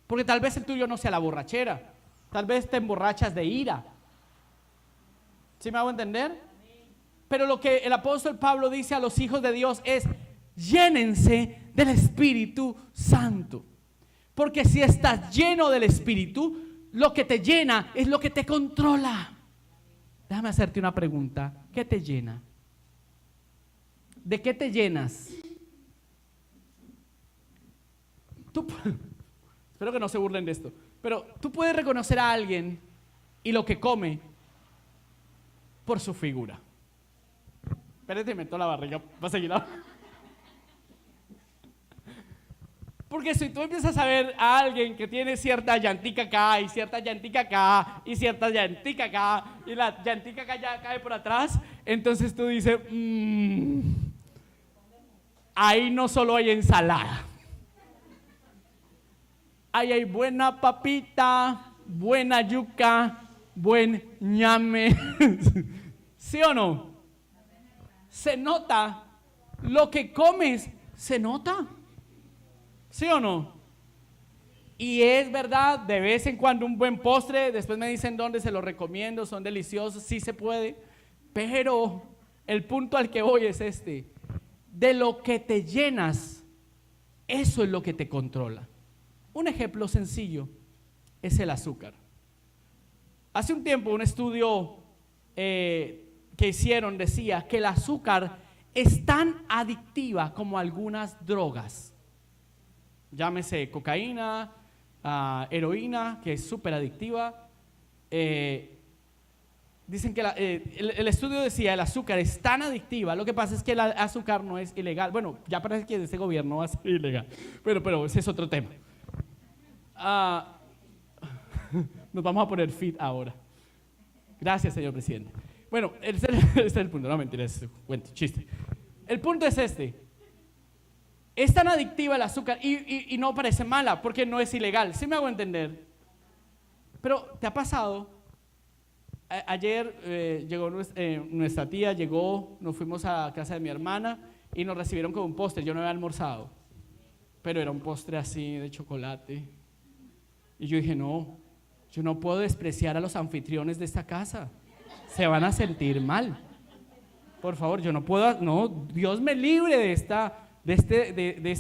Porque tal vez el tuyo no sea la borrachera, tal vez te emborrachas de ira. ¿Sí me hago entender? Pero lo que el apóstol Pablo dice a los hijos de Dios es, llénense del Espíritu Santo. Porque si estás lleno del Espíritu, lo que te llena es lo que te controla. Déjame hacerte una pregunta. ¿Qué te llena? ¿De qué te llenas? Espero que no se burlen de esto, pero tú puedes reconocer a alguien y lo que come por su figura. Espérate, meto la barriga para seguir. Porque si tú empiezas a ver a alguien que tiene cierta llantica acá y cierta llantica acá y cierta llantica acá y la llantica acá ya cae por atrás, entonces tú dices, ahí no solo hay ensalada, ahí hay buena papita, buena yuca, buen ñame. ¿Sí o no? Se nota, lo que comes se nota. ¿Sí o no? Y es verdad, de vez en cuando un buen postre, después me dicen dónde, se los recomiendo, son deliciosos, sí se puede, pero el punto al que voy es este: de lo que te llenas, eso es lo que te controla. Un ejemplo sencillo es el azúcar. Hace un tiempo un estudio que hicieron decía que el azúcar es tan adictiva como algunas drogas. Llámese cocaína, heroína, que es súper adictiva. Dicen que el estudio decía el azúcar es tan adictiva. Lo que pasa es que el azúcar no es ilegal. Bueno, ya parece que este gobierno va a ser ilegal, pero ese es otro tema. Nos vamos a poner fit ahora. Gracias, señor presidente. Bueno, este es el punto. No, mentira, es cuento, chiste. El punto es este. Es tan adictiva el azúcar y no parece mala porque no es ilegal. ¿Sí me hago entender? Pero ¿te ha pasado? Ayer llegó nuestra tía, nos fuimos a casa de mi hermana y nos recibieron con un postre. Yo no había almorzado, pero era un postre así de chocolate. Y yo dije, no, yo no puedo despreciar a los anfitriones de esta casa. Se van a sentir mal. Por favor, yo no puedo, no, Dios me libre de esta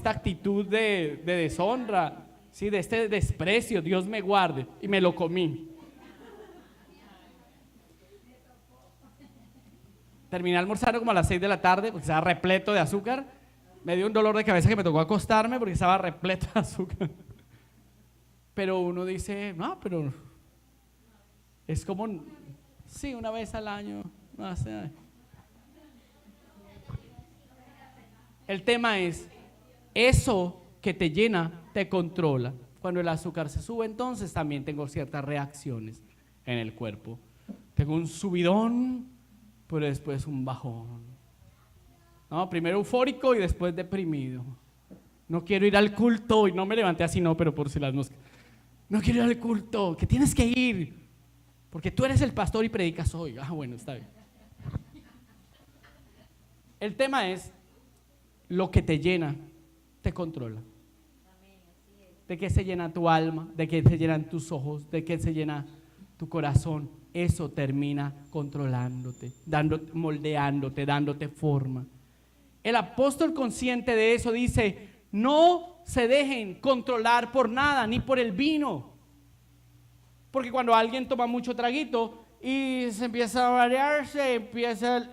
actitud de deshonra, ¿sí? De este desprecio, Dios me guarde. Y me lo comí. Terminé almorzando como a las 6 de la tarde porque estaba repleto de azúcar. Me dio un dolor de cabeza que me tocó acostarme porque estaba repleto de azúcar. Pero uno dice, no, pero es como, sí, una vez al año, no sé. El tema es, eso que te llena, te controla. Cuando el azúcar se sube, entonces también tengo ciertas reacciones en el cuerpo. Tengo un subidón, pero después un bajón. No, primero eufórico y después deprimido. No quiero ir al culto, y no me levanté así, no, pero por si las moscas. No quiero ir al culto, que tienes que ir, porque tú eres el pastor y predicas hoy. Bueno, está bien. El tema es, lo que te llena, te controla. ¿De qué se llena tu alma? ¿De qué se llenan tus ojos? ¿De qué se llena tu corazón? Eso termina controlándote, moldeándote, dándote forma. El apóstol, consciente de eso, dice, no se dejen controlar por nada, ni por el vino. Porque cuando alguien toma mucho traguito y se empieza a marearse,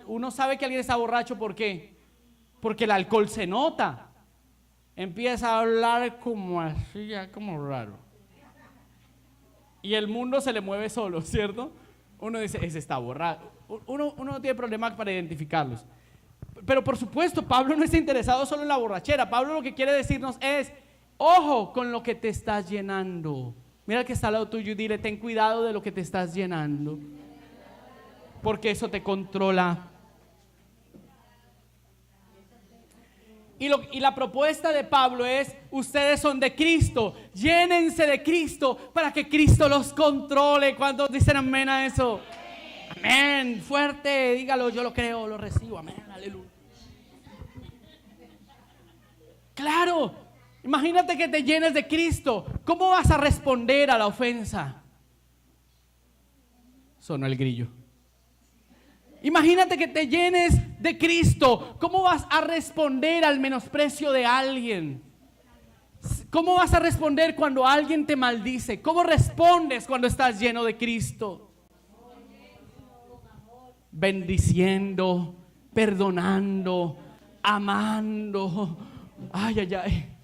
uno sabe que alguien está borracho. ¿Por qué? Porque el alcohol se nota. Empieza a hablar como así, ya como raro. y el mundo se le mueve solo, ¿cierto? Uno dice, ese está borrado. Uno no tiene problema para identificarlos. Pero por supuesto, Pablo no está interesado solo en la borrachera. Pablo lo que quiere decirnos es, ojo con lo que te estás llenando. Mira al que está al lado tuyo y dile, ten cuidado de lo que te estás llenando, porque eso te controla. Y la propuesta de Pablo es, ustedes son de Cristo, llénense de Cristo para que Cristo los controle. ¿Cuántos dicen amén a eso? Amén, fuerte, dígalo, yo lo creo, lo recibo, amén, aleluya. Claro, imagínate que te llenes de Cristo, ¿cómo vas a responder a la ofensa? Sonó el grillo. Imagínate que te llenes de Cristo, ¿cómo vas a responder al menosprecio de alguien? ¿Cómo vas a responder cuando alguien te maldice? ¿Cómo respondes cuando estás lleno de Cristo? Bendiciendo, perdonando, amando. Ay, ay, ay.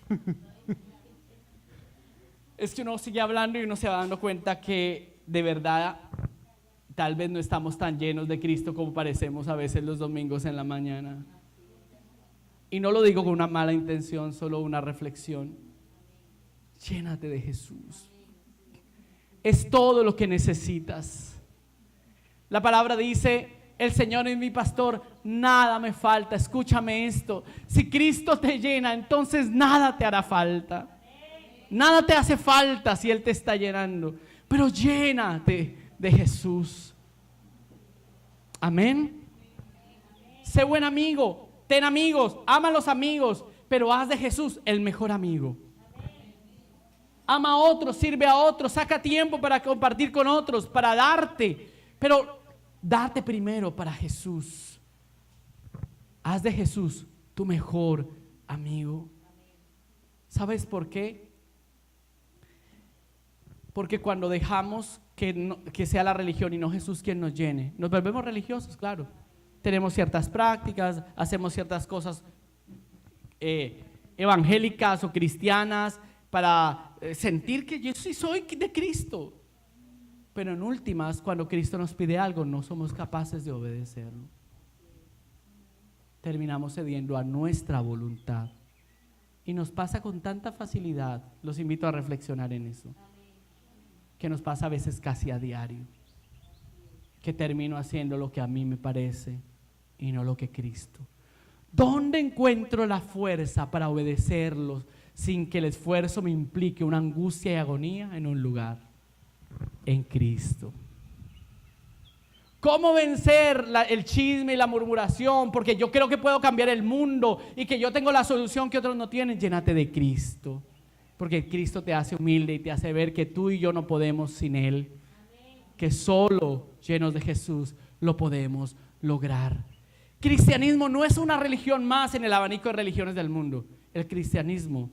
Es que uno sigue hablando y uno se va dando cuenta que de verdad tal vez no estamos tan llenos de Cristo como parecemos a veces los domingos en la mañana. Y no lo digo con una mala intención, solo una reflexión. Llénate de Jesús. Es todo lo que necesitas. La palabra dice, el Señor es mi pastor, nada me falta. Escúchame esto, si Cristo te llena, entonces nada te hará falta. Nada te hace falta si Él te está llenando. Pero llénate de Jesús. Amén. Sé buen amigo, ten amigos, ama a los amigos, pero haz de Jesús el mejor amigo. Ama a otros, sirve a otros, saca tiempo para compartir con otros, para darte, pero darte primero para Jesús. Haz de Jesús tu mejor amigo. ¿Sabes por qué? Porque cuando dejamos que sea la religión y no Jesús quien nos llene, nos volvemos religiosos, claro. Tenemos ciertas prácticas, hacemos ciertas cosas evangélicas o cristianas para sentir que yo sí soy de Cristo. Pero en últimas, cuando Cristo nos pide algo, no somos capaces de obedecerlo. Terminamos cediendo a nuestra voluntad. Y nos pasa con tanta facilidad, los invito a reflexionar en eso, que nos pasa a veces casi a diario, que termino haciendo lo que a mí me parece y no lo que Cristo. ¿Dónde encuentro la fuerza para obedecerlos sin que el esfuerzo me implique una angustia y agonía? En un lugar, en Cristo. ¿Cómo vencer el chisme y la murmuración? Porque yo creo que puedo cambiar el mundo y que yo tengo la solución que otros no tienen. Llénate de Cristo, porque Cristo te hace humilde y te hace ver que tú y yo no podemos sin Él, que solo llenos de Jesús lo podemos lograr. Cristianismo no es una religión más en el abanico de religiones del mundo. El cristianismo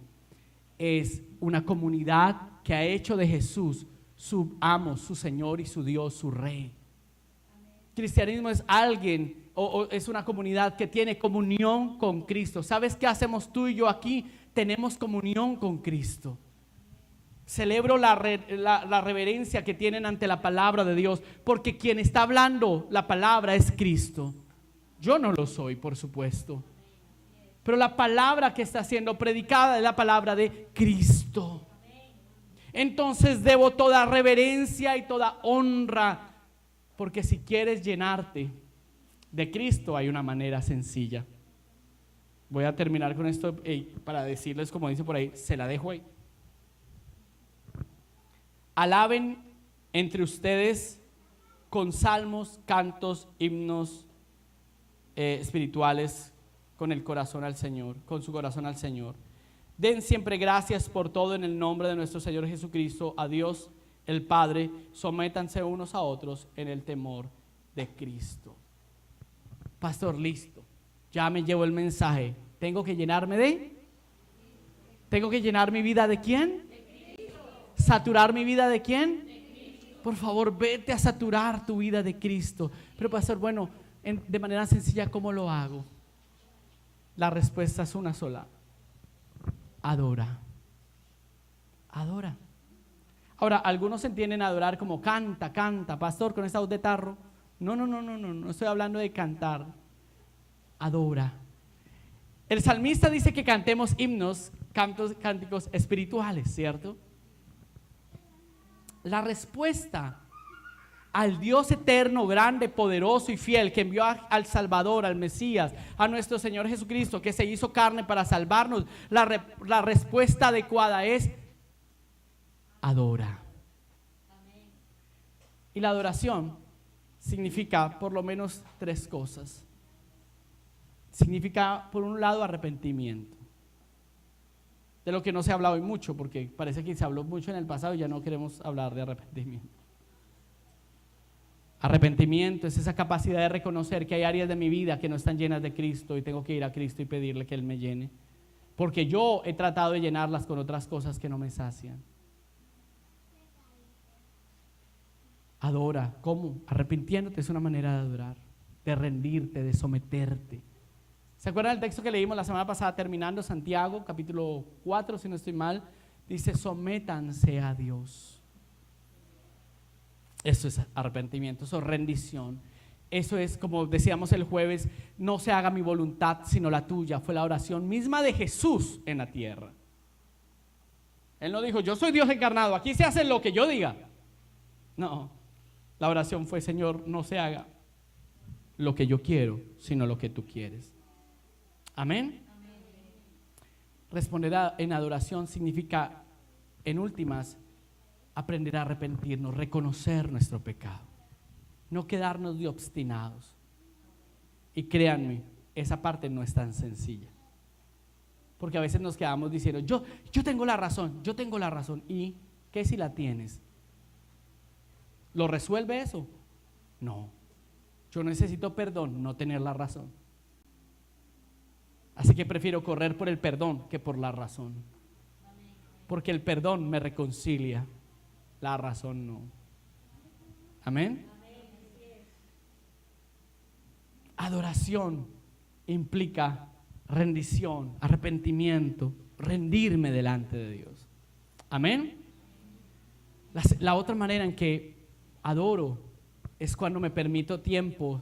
es una comunidad que ha hecho de Jesús su amo, su Señor y su Dios, su Rey. Cristianismo es alguien o es una comunidad que tiene comunión con Cristo. ¿Sabes qué hacemos tú y yo aquí? Tenemos comunión con Cristo. Celebro la reverencia que tienen ante la palabra de Dios, porque quien está hablando la palabra es Cristo. Yo no lo soy, por supuesto, pero la palabra que está siendo predicada es la palabra de Cristo. Entonces debo toda reverencia y toda honra, porque si quieres llenarte de Cristo hay una manera sencilla. Voy a terminar con esto para decirles, como dice por ahí, se la dejo ahí. Alaben entre ustedes con salmos, cantos, himnos espirituales con el corazón al Señor, con su corazón al Señor. Den siempre gracias por todo en el nombre de nuestro Señor Jesucristo, a Dios el Padre. Sométanse unos a otros en el temor de Cristo. Pastor, listo, ya me llevo el mensaje. ¿Tengo que llenarme de? ¿Tengo que llenar mi vida de quién? De Cristo. ¿Saturar mi vida de quién? De Cristo. Por favor, vete a saturar tu vida de Cristo. Pero pastor, bueno, de manera sencilla, ¿cómo lo hago? La respuesta es una sola: adora. Adora. Ahora, algunos entienden adorar como canta, canta, pastor, con esa voz de tarro. No estoy hablando de cantar. Adora. El salmista dice que cantemos himnos, cánticos espirituales, ¿cierto? La respuesta al Dios eterno, grande, poderoso y fiel, que envió al Salvador, al Mesías, a nuestro Señor Jesucristo, que se hizo carne para salvarnos, la respuesta adecuada es: adora. Y la adoración significa por lo menos tres cosas. Significa, por un lado, arrepentimiento, de lo que no se ha hablado hoy mucho, porque parece que se habló mucho en el pasado y ya no queremos hablar de arrepentimiento. Arrepentimiento es esa capacidad de reconocer que hay áreas de mi vida que no están llenas de Cristo y tengo que ir a Cristo y pedirle que Él me llene, porque yo he tratado de llenarlas con otras cosas que no me sacian. Adora. ¿Cómo? Arrepintiéndote es una manera de adorar, de rendirte, de someterte. ¿Se acuerdan del texto que leímos la semana pasada terminando Santiago, capítulo 4, si no estoy mal? Dice: sométanse a Dios. Eso es arrepentimiento, eso es rendición. Eso es, como decíamos el jueves, no se haga mi voluntad sino la tuya. Fue la oración misma de Jesús en la tierra. Él no dijo: yo soy Dios encarnado, aquí se hace lo que yo diga. No, la oración fue: Señor, no se haga lo que yo quiero sino lo que tú quieres. Amén. Responder en adoración significa, en últimas, aprender a arrepentirnos, reconocer nuestro pecado, no quedarnos de obstinados. Y créanme, esa parte no es tan sencilla, porque a veces nos quedamos diciendo: yo tengo la razón, yo tengo la razón. ¿Y qué si la tienes? ¿Lo resuelve eso? No. Yo necesito perdón, no tener la razón. Así que prefiero correr por el perdón que por la razón, porque el perdón me reconcilia, la razón no. Amén. Adoración implica rendición, arrepentimiento, rendirme delante de Dios. Amén. La otra manera en que adoro es cuando me permito tiempo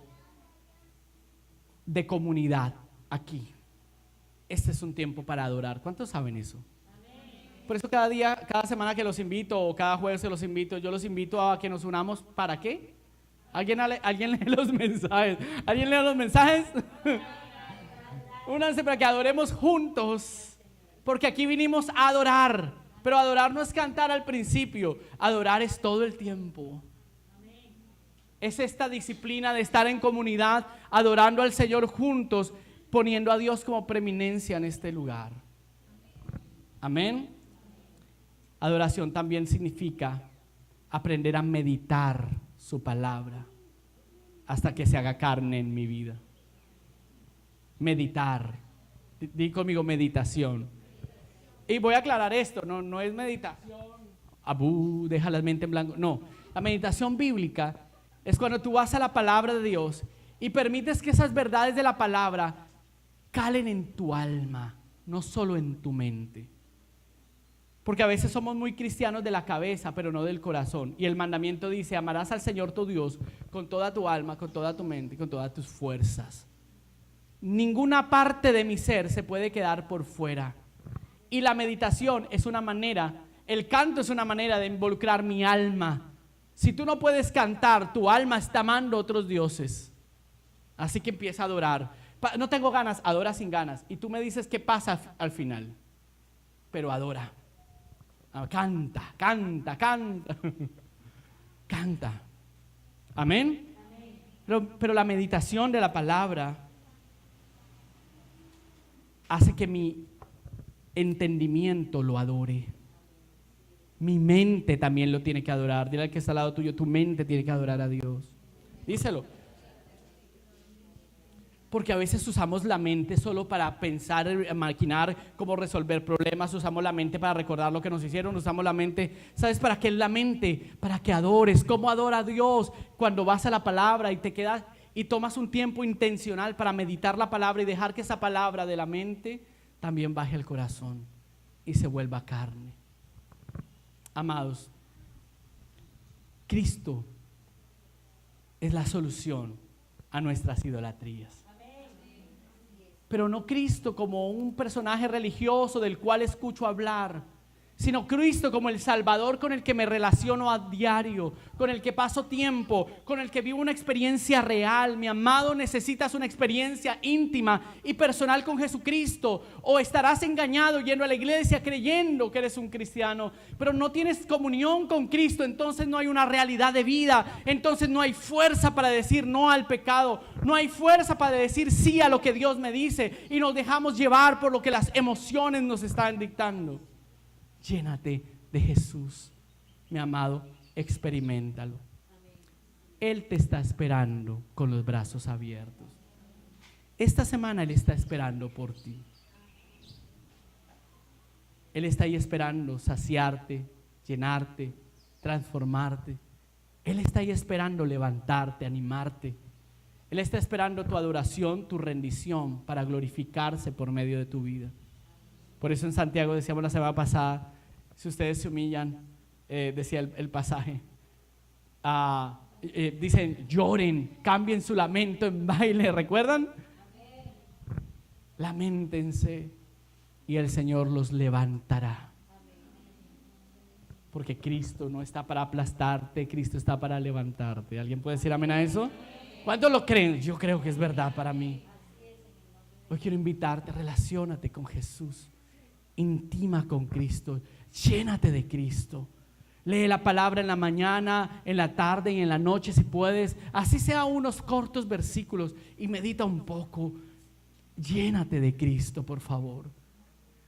de comunidad aquí. Este es un tiempo para adorar. ¿Cuántos saben eso? Por eso cada día, cada semana que los invito, o cada jueves que los invito, yo los invito a que nos unamos. ¿Para qué? ¿Alguien lee los mensajes? ¿Alguien lee los mensajes? Únanse para que adoremos juntos, porque aquí vinimos a adorar. Pero adorar no es cantar al principio, adorar es todo el tiempo. Es esta disciplina de estar en comunidad, adorando al Señor juntos, poniendo a Dios como preeminencia en este lugar. Amén. Adoración también significa aprender a meditar su palabra hasta que se haga carne en mi vida. Meditar. Di conmigo: meditación. Y voy a aclarar esto, no es meditación, deja la mente en blanco. No, la meditación bíblica es cuando tú vas a la palabra de Dios y permites que esas verdades de la palabra calen en tu alma, no solo en tu mente. Porque a veces somos muy cristianos de la cabeza, pero no del corazón. Y el mandamiento dice: amarás al Señor tu Dios con toda tu alma, con toda tu mente y con todas tus fuerzas. Ninguna parte de mi ser se puede quedar por fuera. Y la meditación es una manera, el canto es una manera de involucrar mi alma. Si tú no puedes cantar, tu alma está amando a otros dioses. Así que empieza a adorar. No tengo ganas, adora sin ganas. Y tú me dices qué pasa al final. Pero adora. Canta, canta, canta. Canta. Amén. Pero la meditación de la palabra hace que mi entendimiento lo adore. Mi mente también lo tiene que adorar. Dile al que está al lado tuyo: tu mente tiene que adorar a Dios. Díselo. Porque a veces usamos la mente solo para pensar, maquinar cómo resolver problemas. Usamos la mente para recordar lo que nos hicieron. Usamos la mente, ¿sabes para qué es la mente? Para que adores. ¿Cómo adora a Dios? Cuando vas a la palabra y te quedas y tomas un tiempo intencional para meditar la palabra y dejar que esa palabra de la mente también baje al corazón y se vuelva carne. Amados, Cristo es la solución a nuestras idolatrías. Pero no Cristo como un personaje religioso del cual escucho hablar, sino Cristo como el Salvador con el que me relaciono a diario, con el que paso tiempo, con el que vivo una experiencia real. Mi amado, necesitas una experiencia íntima y personal con Jesucristo, o estarás engañado yendo a la iglesia creyendo que eres un cristiano, pero no tienes comunión con Cristo. Entonces no hay una realidad de vida, entonces no hay fuerza para decir no al pecado, no hay fuerza para decir sí a lo que Dios me dice, y nos dejamos llevar por lo que las emociones nos están dictando. Llénate de Jesús, mi amado, experiméntalo. Él te está esperando con los brazos abiertos. Esta semana Él está esperando por ti. Él está ahí esperando saciarte, llenarte, transformarte. Él está ahí esperando levantarte, animarte. Él está esperando tu adoración, tu rendición para glorificarse por medio de tu vida. Por eso en Santiago decíamos la semana pasada, si ustedes se humillan, decía el pasaje, dicen lloren, cambien su lamento en baile, ¿recuerdan? Lamentense y el Señor los levantará. Porque Cristo no está para aplastarte, Cristo está para levantarte. ¿Alguien puede decir amén a eso? ¿Cuántos lo creen? Yo creo que es verdad para mí. Hoy quiero invitarte, relaciónate con Jesús. Intima con Cristo, llénate de Cristo. Lee la palabra en la mañana, en la tarde y en la noche si puedes, así sea unos cortos versículos, y medita un poco. Llénate de Cristo, por favor.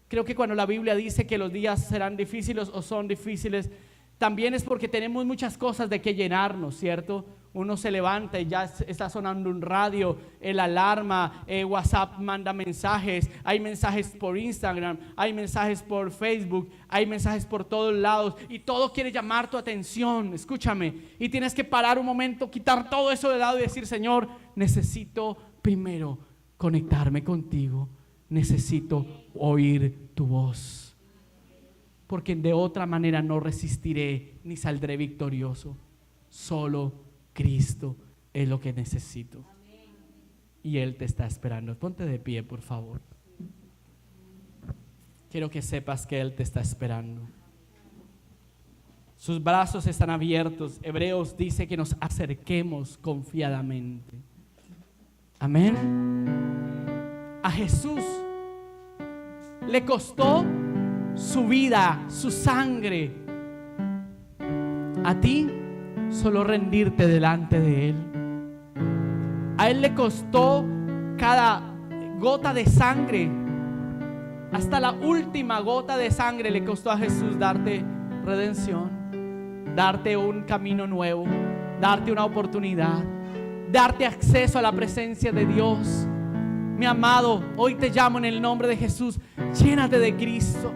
Creo que cuando la Biblia dice que los días serán difíciles o son difíciles, también es porque tenemos muchas cosas de que llenarnos, ¿cierto? Uno se levanta y ya está sonando un radio, el alarma, WhatsApp manda mensajes, hay mensajes por Instagram, hay mensajes por Facebook, hay mensajes por todos lados y todo quiere llamar tu atención. Escúchame, y tienes que parar un momento, quitar todo eso de lado y decir: Señor, necesito primero conectarme contigo, necesito oír tu voz, porque de otra manera no resistiré ni saldré victorioso. Solo Cristo es lo que necesito. Y Él te está esperando. Ponte de pie, por favor. Quiero que sepas que Él te está esperando. Sus brazos están abiertos. Hebreos dice que nos acerquemos confiadamente. Amén. A Jesús le costó su vida, su sangre. A ti solo rendirte delante de Él. A Él le costó cada gota de sangre, hasta la última gota de sangre le costó a Jesús darte redención, darte un camino nuevo, darte una oportunidad, darte acceso a la presencia de Dios. Mi amado, hoy te llamo en el nombre de Jesús. Llénate de Cristo.